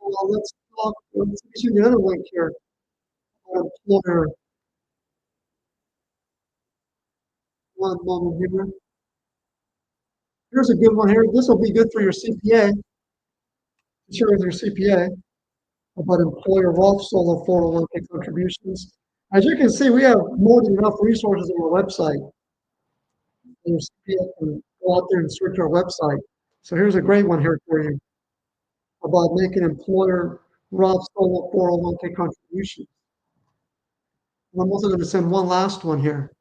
Let's talk. Let's see the other link here. Employer. One moment here. Here's a good one here. This will be good for your CPA. Share with your CPA about employer Roth solo 401k contributions. As you can see, we have more than enough resources on our website. Your CPA can go out there and search our website. So here's a great one here for you about making employer Roth solo 401k contributions. And I'm also going to send one last one here.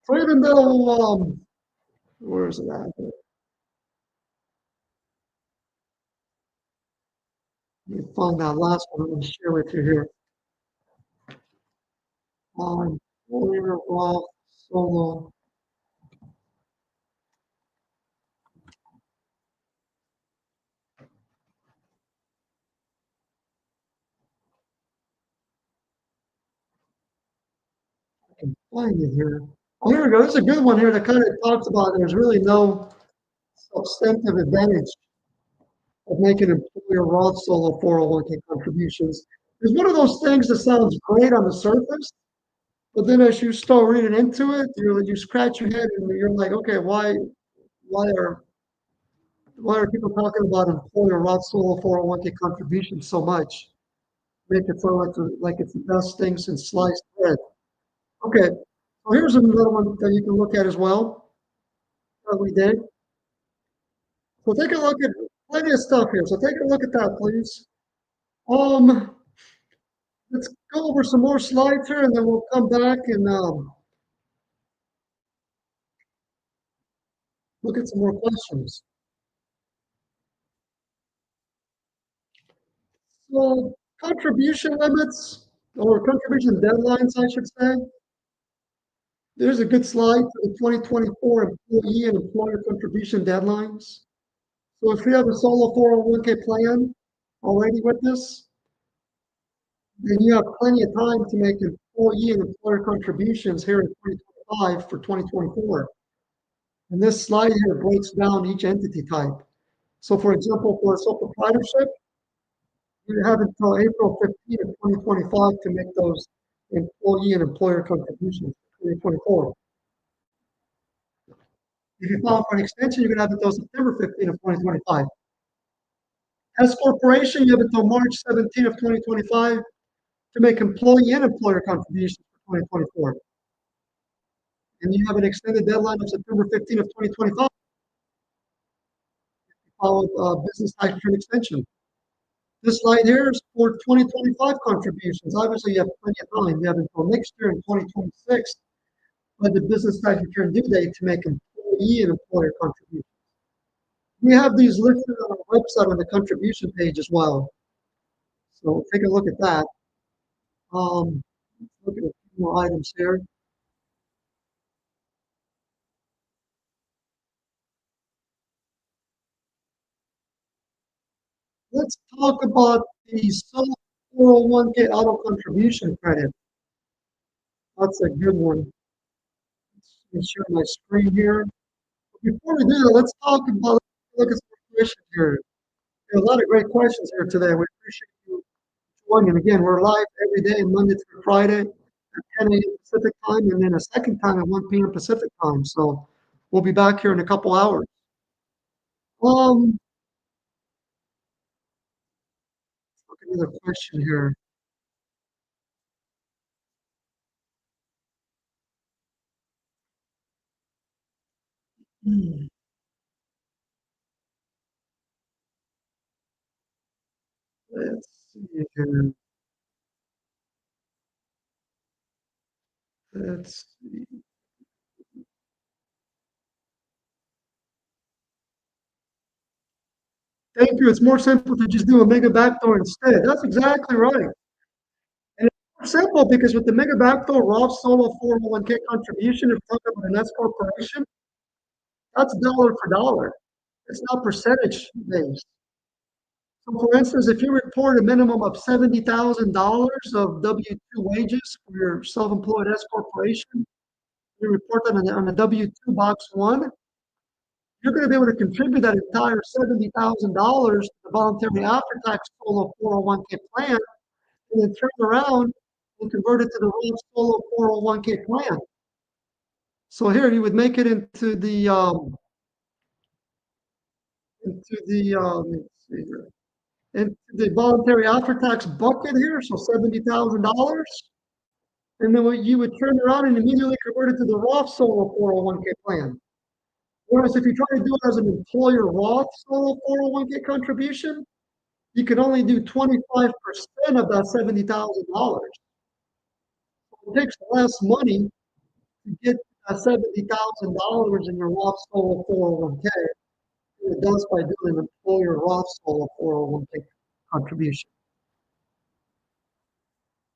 So even though, where is it at? Let me find that last one I'm going to share with you here. Employer Roth solo. I can find it here. Oh, here we go. This is a good one here that kind of talks about there's really no substantive advantage of making employer Roth solo 401k contributions. It's one of those things that sounds great on the surface, but then as you start reading into it, you scratch your head and you're like, okay, why are why are people talking about employer Roth solo 401k contributions so much? Make it sound like it's the best thing since sliced bread. Okay, so here's another one that you can look at as well that we did. So take a look at plenty of stuff here. So take a look at that, please. Um, let's go over some more slides here, and then we'll come back and look at some more questions. So contribution limits or contribution deadlines, I should say. There's a good slide for the 2024 employee and employer contribution deadlines. So if you have a solo 401k plan already with this, then you have plenty of time to make employee and employer contributions here in 2025 for 2024. And this slide here breaks down each entity type. So for example, for a sole proprietorship, you have until April 15th of 2025 to make those employee and employer contributions for 2024. If you file for an extension, you're going to have until September 15th of 2025. S corporation, you have until March 17th of 2025 to make employee and employer contributions for 2024. And you have an extended deadline of September 15th of 2025 to file a business tax return extension. This slide here is for 2025 contributions. Obviously, you have plenty of time. You have until next year in 2026 by the business tax return due date to make employee and employer contributions. We have these listed on our website on the contribution page as well. So take a look at that. Let's look at a few more items here. Let's talk about the solo 401k auto contribution credit. That's a good one. Let me share my screen here. Before we do that, let's look at some questions here. There are a lot of great questions here today. We appreciate you joining. Again, we're live every day, Monday through Friday at 10 a.m. Pacific time, and then a second time at 1 p.m. Pacific time. So we'll be back here in a couple hours. Um, look at another question here. Hmm, Let's see here. Let's see. Thank you. It's more simple to just do a mega backdoor instead. That's exactly right. And it's more simple because with the mega backdoor Roth solo 401k contribution, if you're talking about an S corporation, that's dollar for dollar. It's not percentage based. So for instance, if you report a minimum of $70,000 of W-2 wages for your self-employed S corporation, you report that on a W-2 box one, you're going to be able to contribute that entire $70,000 to the voluntary after-tax solo 401k plan, and then turn around and convert it to the Roth solo 401k plan. So here you would make it let's see here, into the voluntary after-tax bucket here, so $70,000, and then what you would turn around and immediately convert it to the Roth solo 401k plan. Whereas if you try to do it as an employer Roth solo 401k contribution, you can only do 25% of that $70,000. It takes less money to get that $70,000 in your Roth solo 401k than it does by doing an employer Roth solo 401k contribution.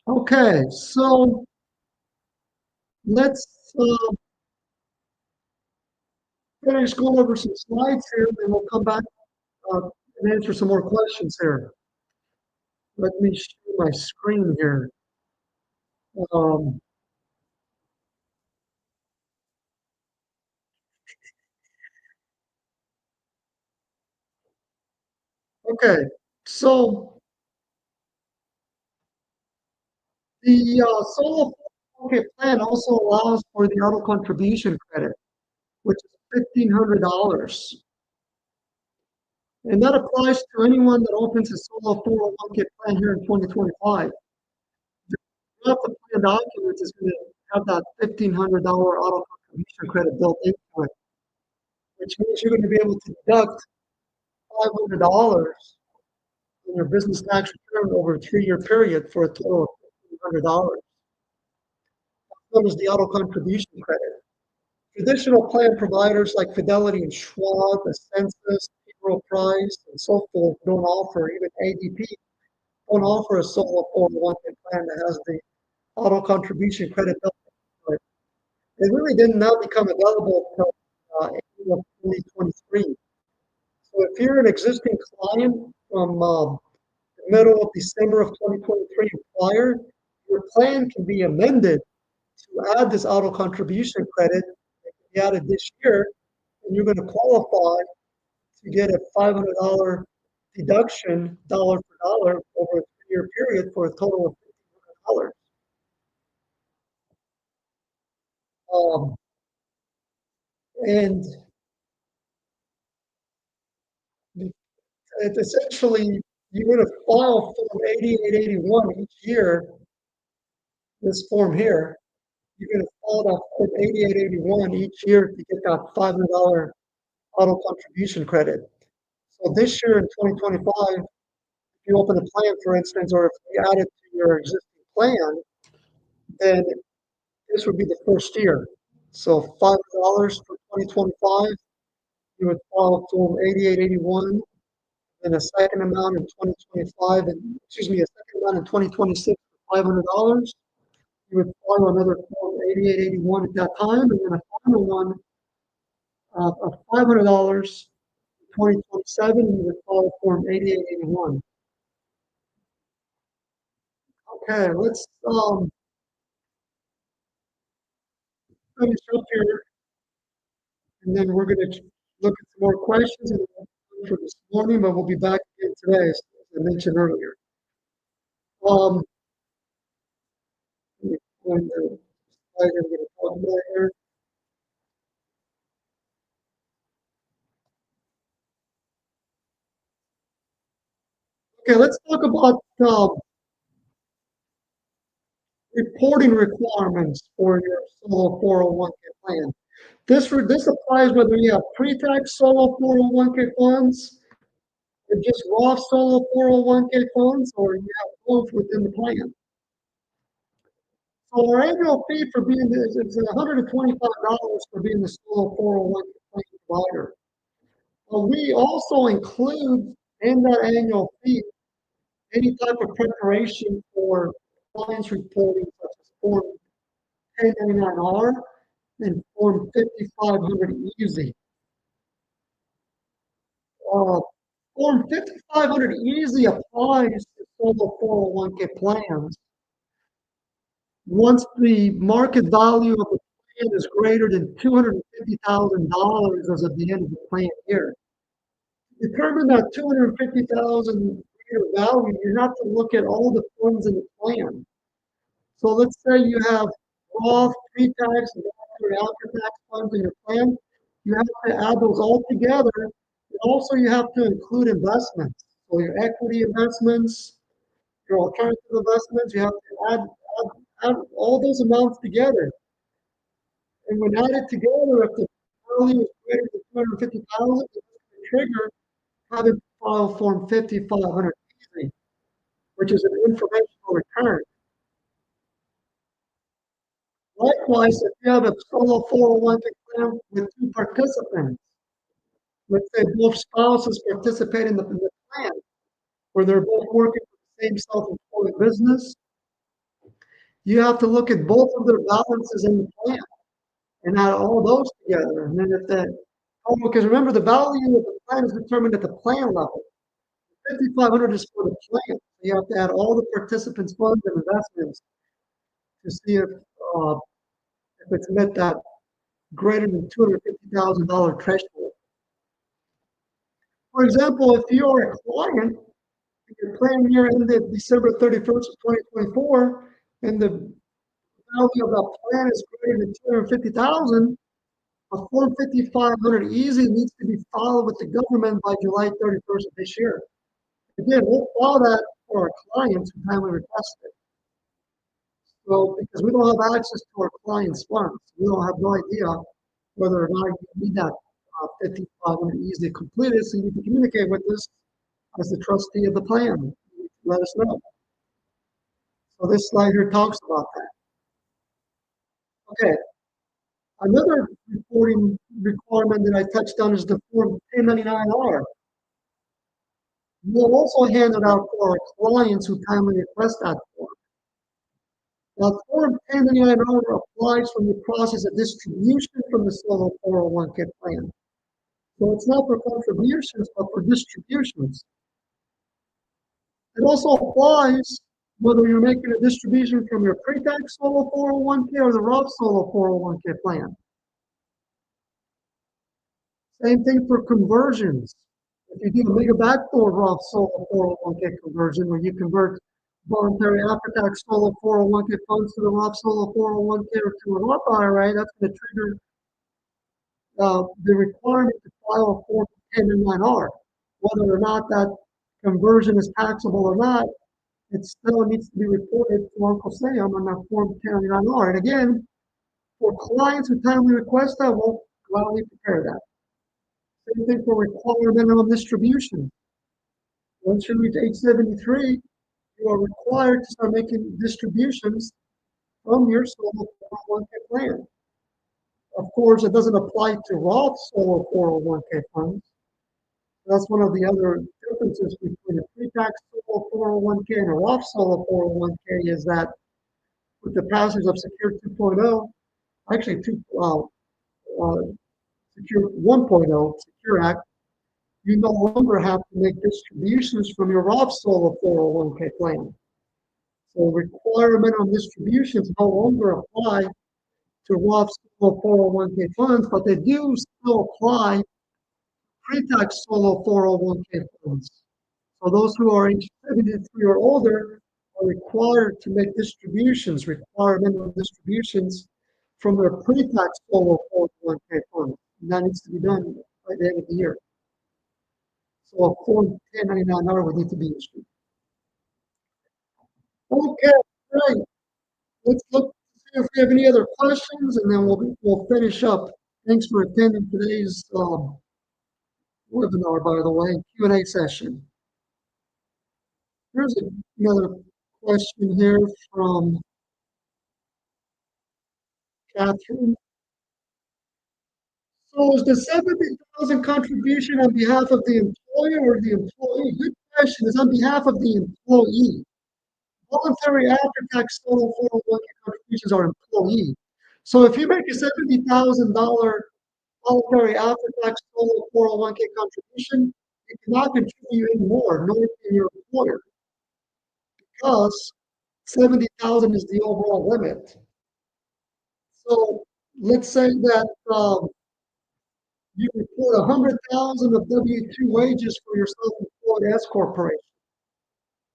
Okay, so let's finish going over some slides here, and we'll come back and answer some more questions here. Let me share my screen here. Um, okay, so the solo 401k plan also allows for the auto contribution credit, which is $1,500. And that applies to anyone that opens a solo 401k plan here in 2025. The plan documents is going to have that $1,500 auto contribution credit built into it, which means you're going to be able to deduct $500 in your business tax return over a 3-year period for a total of $1,500. That was the auto contribution credit. Traditional plan providers like Fidelity and Schwab, the Census, Payroll Price, and so forth don't offer, even ADP, don't offer a solo 401k plan that has the auto contribution credit built into it. It really didn't now become available until April of 2023. So if you're an existing client from the middle of December of 2023 and prior, your plan can be amended to add this auto contribution credit that can be added this year, and you're going to qualify to get a $500 deduction dollar for dollar over a 3-year period for a total of $1,500. And it essentially, you're going to file Form 8881 each year, this form here. You're going to file that Form 8881 each year to get that $500 auto contribution credit. So this year in 2025, if you open a plan, for instance, or if you add it to your existing plan, then this would be the first year. So $500 for 2025, you would file Form 8881, and a second amount in 2025, and excuse me, a second amount in 2026 for $500. You would file another Form 8881 at that time, and then a final one of $500 in 2027, you would file Form 8881. Okay, let's finish up here, and then we're going to look at some more questions for this morning, but we'll be back again today, as I mentioned earlier. When the slide I'm going to talk about here. Okay, let's talk about reporting requirements for your solo 401k plan. This applies whether you have pre-tax solo 401k funds, or just raw solo 401k funds, or you have both within the plan. So our annual fee for being this is $125 for being the solo 401k plan provider. Well, we also include and that annual fee, any type of preparation for compliance reporting such as Form 1099-R and Form 5500 Easy. Form 5500 Easy applies to solo 401k plans once the market value of the plan is greater than $250,000 as of the end of the plan year. To determine that 250,000 greater value, you have to look at all the funds in the plan. So let's say you have Roth, pre-tax, and after-tax funds in your plan. You have to add those all together. And also, you have to include investments. So your equity investments, your alternative investments, you have to add all those amounts together. And when added together, if the value is greater than 250,000, it's going to trigger having to file Form 5500 easy, which is an informational return. Likewise, if you have a solo 401k plan with two participants, let's say both spouses participate in the plan, where they're both working for the same self-employed business, you have to look at both of their balances in the plan and add all those together. And then if that, because remember, the value of the plan is determined at the plan level. 5,500 is for the plan. So you have to add all the participants' funds and investments to see if it's met that greater than $250,000 threshold. For example, if you're a client, your plan year ended December 31st of 2024, and the value of that plan is greater than 250,000, a Form 5500 easy needs to be filed with the government by July 31st of this year. Again, we'll file that for our clients who timely request it. So, because we don't have access to our clients' funds, we don't have no idea whether or not you need that 5500 easy completed. So you need to communicate with us as the trustee of the plan. Let us know. So this slide here talks about that. Okay. Another reporting requirement that I touched on is the Form 1099-R. We'll also hand it out for our clients who timely request that form. Now, Form 1099-R applies when you process a distribution from the solo 401k plan. So it's not for contributions, but for distributions. It also applies whether you're making a distribution from your pre-tax solo 401k or the Roth solo 401k plan. Same thing for conversions. If you do a mega backdoor Roth solo 401k conversion, where you convert voluntary after-tax solo 401k funds to the Roth solo 401k or to a Roth IRA, that's going to trigger the requirement to file a Form 1099-R. Whether or not that conversion is taxable or not, it still needs to be reported to Uncle Sam on that Form 1099-R. And again, for clients who timely request that, we'll gladly prepare that. Same thing for required minimum distribution. Once you reach age 73, you are required to start making distributions from your solo 401k plan. Of course, it doesn't apply to Roth solo 401k funds. That's one of the other differences between a pre-tax solo 401k and a Roth solo 401k is that with the passage of Secure 2.0, actually Secure 1.0, Secure Act, you no longer have to make distributions from your Roth solo 401k plan. So required minimum distributions no longer apply to Roth solo 401k funds, but they do still apply pre-tax solo 401k funds. So those who are age 73 or older are required to make distributions, required minimum distributions from their pre-tax solo 401k funds. And that needs to be done by the end of the year. So a Form 1099-R would need to be issued. Okay, great. Let's look to see if we have any other questions, and then we'll finish up. Thanks for attending today's webinar, by the way, Q&A session. Here's another question here from Catherine. So is the 70,000 contribution on behalf of the employer or the employee? Good question. It's on behalf of the employee. Voluntary after-tax solo 401k contributions are employee. So if you make a $70,000 voluntary after-tax solo 401k contribution, you cannot contribute any more, nor can your employer, because 70,000 is the overall limit. So let's say that you report 100,000 of W-2 wages for your self-employed S corporation,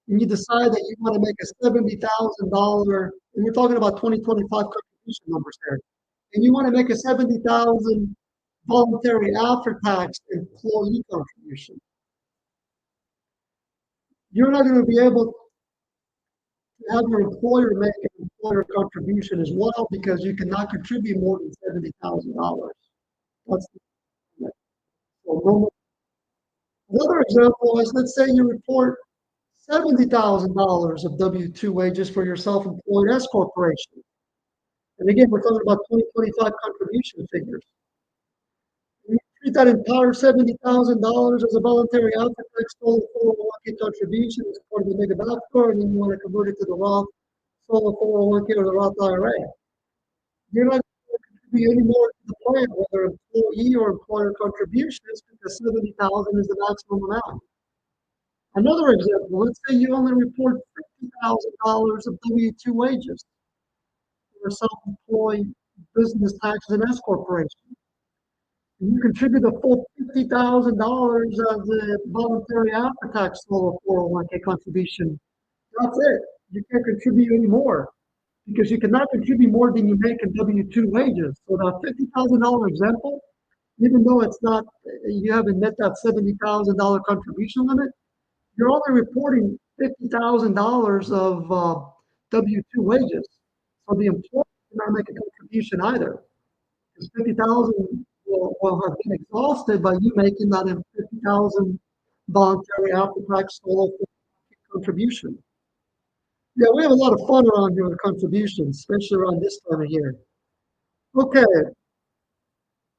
and you decide that you want to make a $70,000, and we're talking about 2025 contribution numbers there, and you want to make a 70,000 voluntary after-tax employee contribution. You're not going to be able to have your employer make an employer contribution as well because you cannot contribute more than $70,000. That's the so no. Another example is, let's say you report $70,000 of W-2 wages for your self-employed S corporation. And again, we're talking about 2025 contribution figures. You treat that entire $70,000 as a voluntary after-tax solo 401k contribution as part of the mega backdoor, and then you want to convert it to the Roth solo 401k or the Roth IRA. You're not going to contribute any more to the plan, whether employee or employer contributions, because 70,000 is the maximum amount. Another example, let's say you only report $50,000 of W-2 wages for a self-employed business taxes and S corporation. And you contribute the full $50,000 as a voluntary after-tax solo 401k contribution. That's it. You can't contribute any more because you cannot contribute more than you make in W-2 wages. So that $50,000 example, even though it's not, you haven't met that $70,000 contribution limit, you're only reporting $50,000 of W-2 wages. So the employer cannot make a contribution either. Because 50,000 will have been exhausted by you making that 50,000 voluntary after-tax solo contribution. Yeah, we have a lot of fun around here with contributions, especially around this time of year. Okay,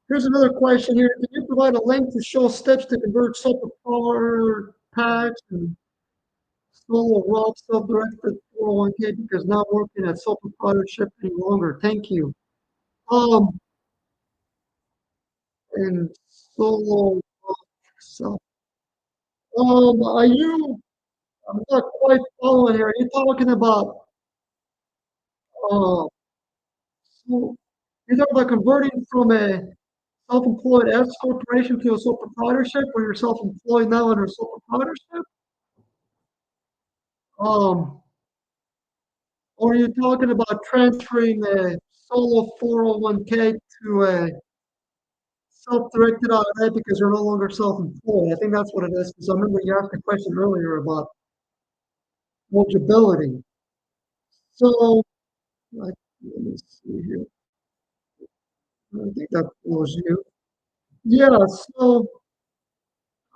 here's another question here. Can you provide a link to show steps to convert self-employed tax and solo Roth self-directed 401k because not working at sole proprietorship any longer? Thank you. And solo self. Are you? I'm not quite following here. Are you talking about? Uh, so you're talking about converting from a self-employed S corporation to a sole proprietorship, or you're self-employed now under sole proprietorship? Um, or are you talking about transferring a solo 401k to a self-directed IRA because you're no longer self-employed? I think that's what it is. Because I remember you asked a question earlier about eligibility. So let me see here. I think that was you. Yeah, so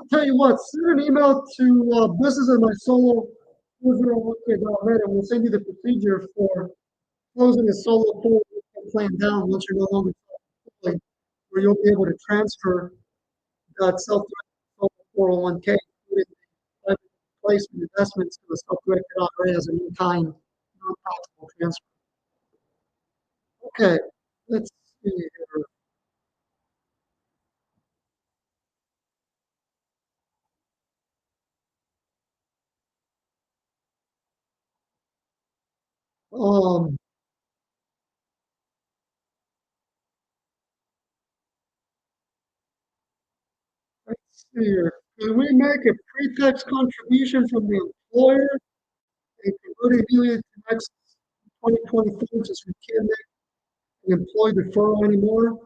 I'll tell you what, send an email to business at my solo 401k.net and we'll send you the procedure for closing a solo 401k plan down once you're no longer self-employed, where you'll be able to transfer that self-directed 401k, including private placement investments to a self-directed IRA as a new-kind non-taxable transfer. Okay, let's see here. Um, let's see here. Can we make a pre-tax contribution from the employer and convert it immediately to next 2024 since we can't make an employee deferral anymore?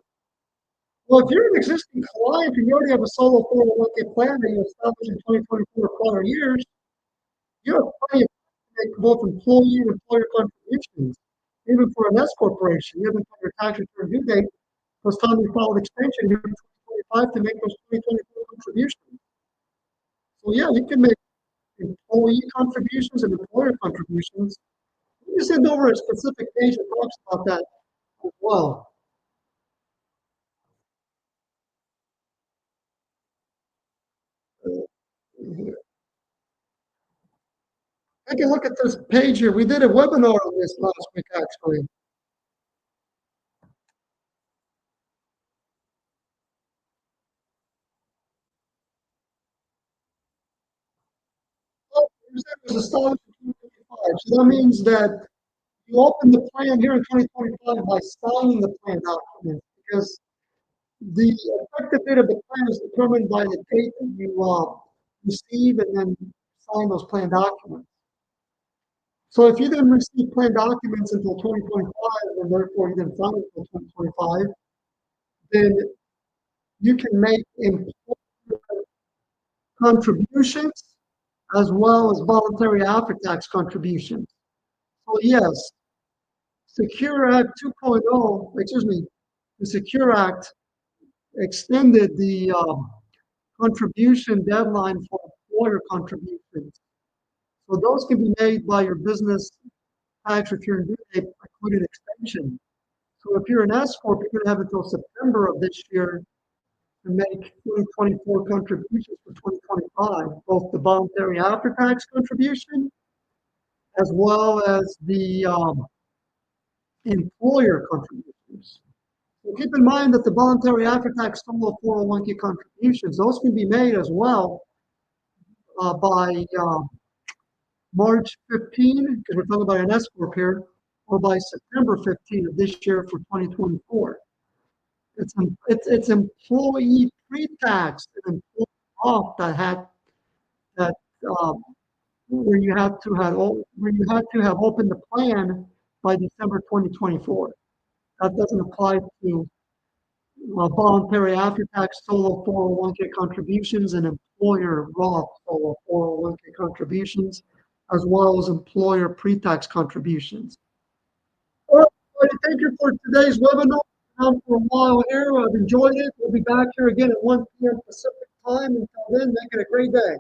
Well, if you're an existing client and you already have a solo 401k plan that you established in 2024 or prior years, you have plenty of time to make both employee and employer contributions. Even for an S corporation, you haven't got your tax return due date. It's time you filed extension here in 2025 to make those 2024 contributions. So yeah, you can make employee contributions and employer contributions. You send over a specific page that talks about that as well. Take a look at this page here. We did a webinar on this last week, actually. Oh, it was established in 2025. So that means that you open the plan here in 2025 by signing the plan document, because the effective date of the plan is determined by the date that you receive and then sign those plan documents. So if you didn't receive plan documents until 2025, and therefore you didn't sign it until 2025, then you can make employer contributions as well as voluntary after-tax contributions. So yes, Secure Act 2.0, excuse me, the Secure Act extended the contribution deadline for employer contributions. So those can be made by your business tax return due date, including extension. So if you're an S corp, you're going to have until September of this year to make 2024 contributions for 2025, both the voluntary after-tax contribution as well as the employer contributions. So keep in mind that the voluntary after-tax solo 401k contributions, those can be made as well by March 15, because we're talking about an S corp here, or by September 15 of this year for 2024. It's employee pre-tax and employee off that where you have to have opened the plan by December 2024. That doesn't apply to voluntary after-tax solo 401k contributions and employer Roth solo 401k contributions, as well as employer pre-tax contributions. All right, everybody, thank you for today's webinar. For a while here, I've enjoyed it. We'll be back here again at 1 p.m. Pacific time. Until then, make it a great day.